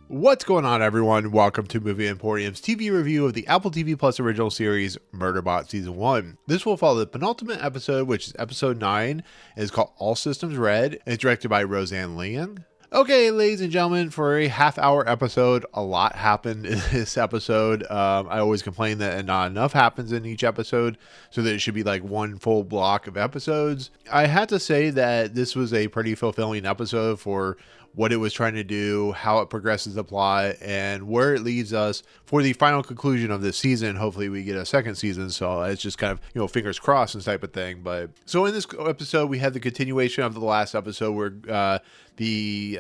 What's going on, everyone? Welcome to Movie Emporium's TV review of the Apple TV Plus original series, Murderbot Season 1. This will follow the penultimate episode, which is episode 9, and is called All Systems Red, and it's directed by Roseanne Liang. Okay, ladies and gentlemen, for a half-hour episode, a lot happened in this episode. I always complain that not enough happens in each episode, so that it should be like one full block of episodes. I had to say that this was a pretty fulfilling episode for what it was trying to do, how it progresses the plot, and where it leads us for the final conclusion of this season. Hopefully we get a second season, so it's just kind of, fingers crossed and type of thing. But so in this episode, we have the continuation of the last episode where the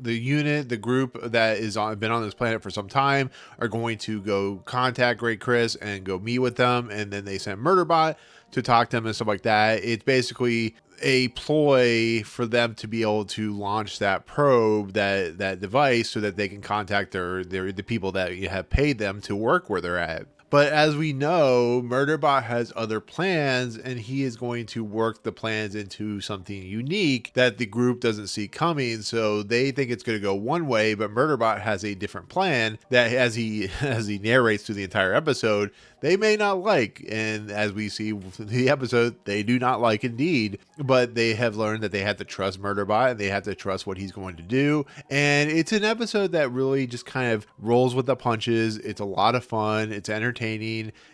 unit, the group that is been on this planet for some time, are going to go contact graycris and go meet with them, and then they send Murderbot to talk to them and stuff like that. It's basically a ploy for them to be able to launch that probe, that device, so that they can contact the people that you have paid them to work where they're at. But as we know, Murderbot has other plans, and he is going to work the plans into something unique that the group doesn't see coming. So they think it's going to go one way, but Murderbot has a different plan that, as he narrates through the entire episode, they may not like. And as we see in the episode, they do not like indeed. But they have learned that they have to trust Murderbot, and they have to trust what he's going to do. And it's an episode that really just kind of rolls with the punches. It's a lot of fun. It's entertaining.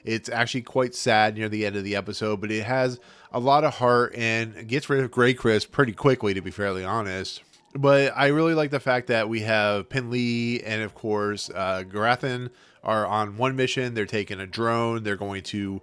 It's actually quite sad near the end of the episode, but it has a lot of heart and gets rid of graycris pretty quickly, to be fairly honest. But I really like the fact that we have Lee and, of course, Garathan are on one mission. They're taking a drone. They're going to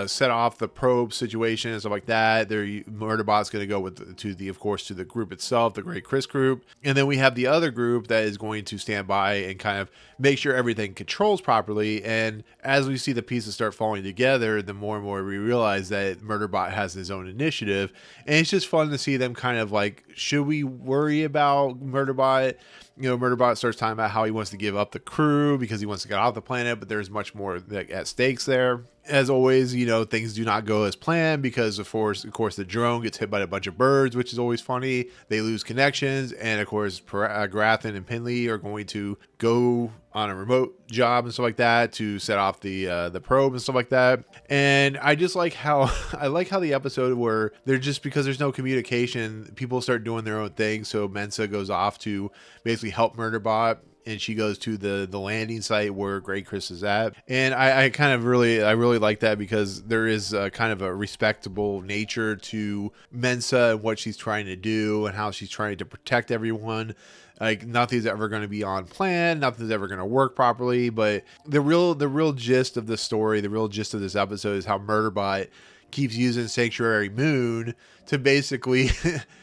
set off the probe situation and stuff like that. Murderbot's going to go to the group itself, the graycris group. And then we have the other group that is going to stand by and kind of make sure everything controls properly. And as we see the pieces start falling together, the more and more we realize that Murderbot has his own initiative. And it's just fun to see them kind of like, should we worry about Murderbot? Murderbot starts talking about how he wants to give up the crew because he wants to get off the planet, but there's much more at stakes there. As always, things do not go as planned because, of course, the drone gets hit by a bunch of birds, which is always funny. They lose connections, and, of course, Garathan and Lee are going to go on a remote job and stuff like that to set off the probe and stuff like that. And I just like how the episode where they're just, because there's no communication, people start doing their own thing. So Mensa goes off to basically help Murderbot, and she goes to the landing site where graycris is at. And I really like that because there is kind of a respectable nature to Mensa and what she's trying to do and how she's trying to protect everyone. Like, nothing's ever going to be on plan, nothing's ever going to work properly. But the real gist of the story, the real gist of this episode is how Murderbot keeps using Sanctuary Moon to basically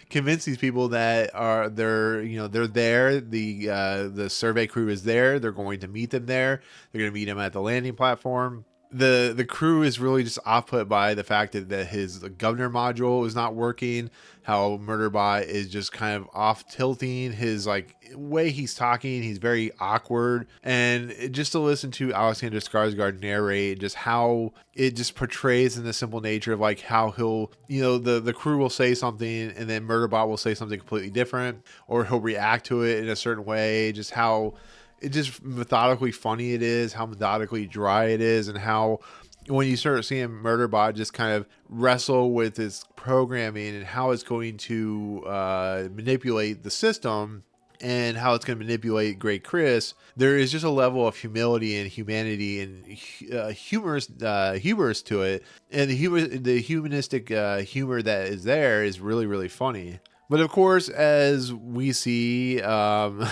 convince these people that they're there. The survey crew is there. They're going to meet them there. They're going to meet them at the landing platform. The crew is really just off-put by the fact that his governor module is not working, how Murderbot is just kind of off-tilting his way he's talking. He's very awkward, and just to listen to Alexander Skarsgård narrate just how it just portrays in the simple nature of how he'll, the crew will say something and then Murderbot will say something completely different, or he'll react to it in a certain way, just how it's just methodically funny it is, how methodically dry it is, and how when you start seeing Murderbot just kind of wrestle with its programming and how it's going to manipulate the system and how it's going to manipulate graycris, there is just a level of humility and humanity and humorous to it. And the humanistic humor that is there is really, really funny. But of course, as we see, the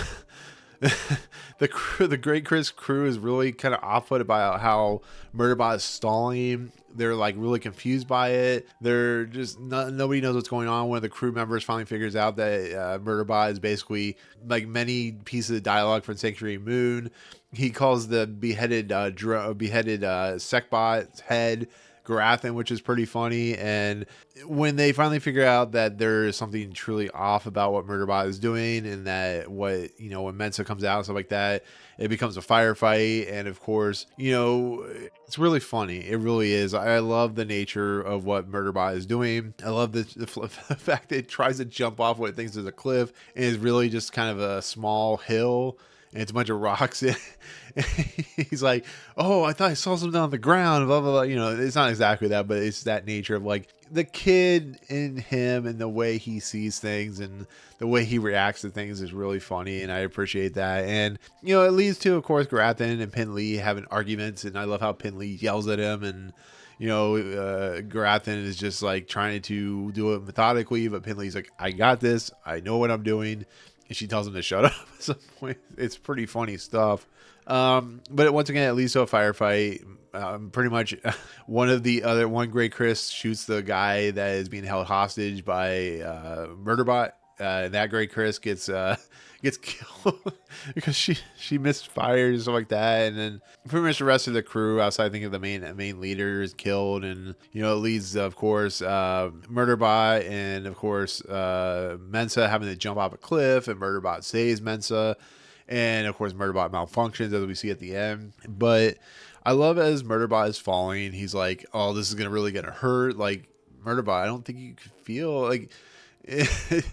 graycris crew is really kind of off-put by how Murderbot is stalling. They're really confused by it. They're just nobody knows what's going on. One of the crew members finally figures out that Murderbot is basically many pieces of dialogue from Sanctuary Moon. He calls the beheaded Sekbot's head Garathan, which is pretty funny. And when they finally figure out that there is something truly off about what Murderbot is doing, and that when Mensa comes out and stuff like that, it becomes a firefight. And of course, it's really funny. It really is. I love the nature of what Murderbot is doing. I love the fact that it tries to jump off what it thinks is a cliff, and is really just kind of a small hill, and it's a bunch of rocks. He's like, oh, I thought I saw something on the ground, blah, blah, blah. It's not exactly that, but it's that nature of like the kid in him, and the way he sees things and the way he reacts to things is really funny. And I appreciate that. And, it leads to, of course, Garathan and Pin Lee having arguments. And I love how Pin Lee yells at him, and, Garathan is just like trying to do it methodically, but Pin Lee's like, I got this. I know what I'm doing. And she tells him to shut up at some point. It's pretty funny stuff. But once again, it leads to a firefight. Pretty much one graycris shoots the guy that is being held hostage by Murderbot. That graycris gets killed because she misfires and stuff like that. And then pretty much the rest of the crew outside, I think, of the main leader is killed. And, it leads, of course, Murderbot and, of course, Mensa having to jump off a cliff, and Murderbot saves Mensa. And, of course, Murderbot malfunctions, as we see at the end. But I love as Murderbot is falling, he's like, oh, this is really going to hurt. Like, Murderbot, I don't think you could feel like...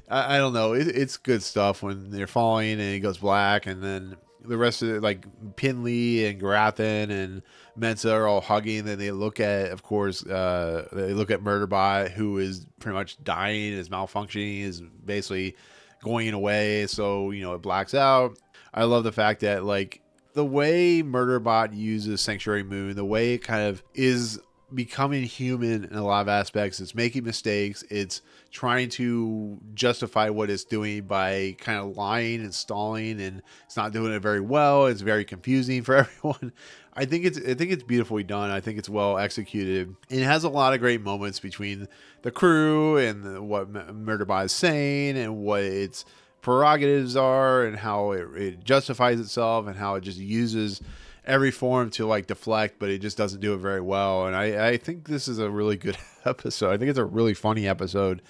I don't know. It's good stuff when they're falling and it goes black, and then the rest of it, like Pin Lee and Garathan and Mensa are all hugging. Then they look at, of course, Murderbot, who is pretty much dying, is malfunctioning, is basically going away. So, it blacks out. I love the fact that, like, the way Murderbot uses Sanctuary Moon, the way it kind of is becoming human in a lot of aspects. It's making mistakes. It's trying to justify what it's doing by kind of lying and stalling, and it's not doing it very well. It's very confusing for everyone. I think it's beautifully done. I think it's well executed. And it has a lot of great moments between the crew and what Murderbot is saying and what its prerogatives are, and how it justifies itself, and how it just uses every form to like deflect, but it just doesn't do it very well. And I think this is a really good episode. I think it's a really funny episode.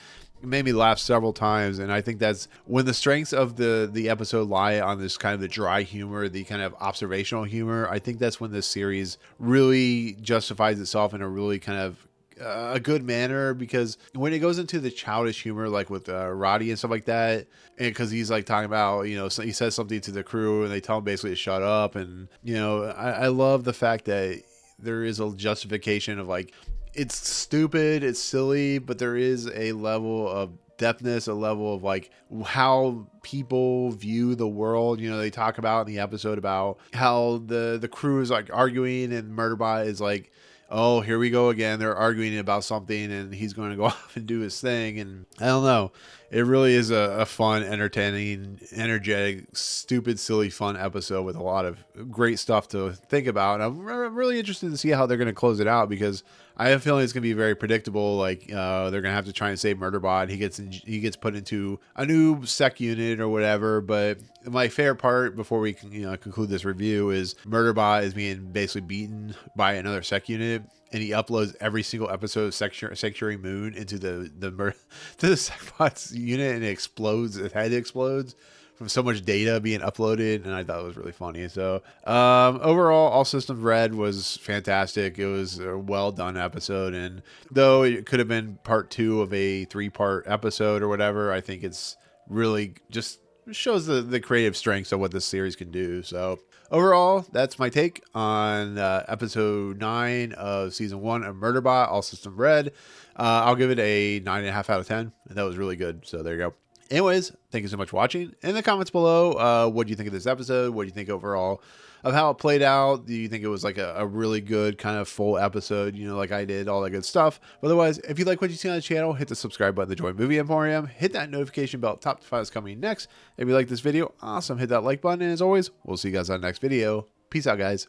It made me laugh several times, and I think that's when the strengths of the episode lie on this kind of the dry humor, the kind of observational humor. I think that's when this series really justifies itself in a really kind of a good manner, because when it goes into the childish humor, like with Roddy and stuff like that, and because he's like talking about, so he says something to the crew and they tell him basically to shut up, and I love the fact that there is a justification of like, it's stupid, it's silly, but there is a level of depthness, a level of like how people view the world. They talk about in the episode about how the crew is like arguing, and Murderbot is like, oh, here we go again. They're arguing about something, and he's going to go off and do his thing. And I don't know. It really is a fun, entertaining, energetic, stupid, silly, fun episode with a lot of great stuff to think about. And I'm really interested to see how they're going to close it out, because I have a feeling it's going to be very predictable. Like they're going to have to try and save Murderbot. He gets put into a new sec unit or whatever. But my favorite part before we conclude this review is Murderbot is being basically beaten by another sec unit, and he uploads every single episode of Sanctuary Moon into the SecBot's unit, and it explodes. His head explodes from so much data being uploaded, and I thought it was really funny. So overall, all systems red was fantastic. It was a well done episode, and though it could have been part 2 of a 3-part episode or whatever, I think it's really just shows the creative strengths of what this series can do. So overall, that's my take on episode 9 of season 1 of Murderbot, all system red. I'll give it a 9.5 out of 10. That was really good. So there you go. Anyways, thank you so much for watching. In the comments below, what do you think of this episode? What do you think overall of how it played out? Do you think it was like a really good kind of full episode, like I did, all that good stuff? But otherwise, if you like what you see on the channel, hit the subscribe button to join Movie Emporium. Hit that notification bell top to find what's coming next. If you like this video, awesome. Hit that like button. And as always, we'll see you guys on the next video. Peace out, guys.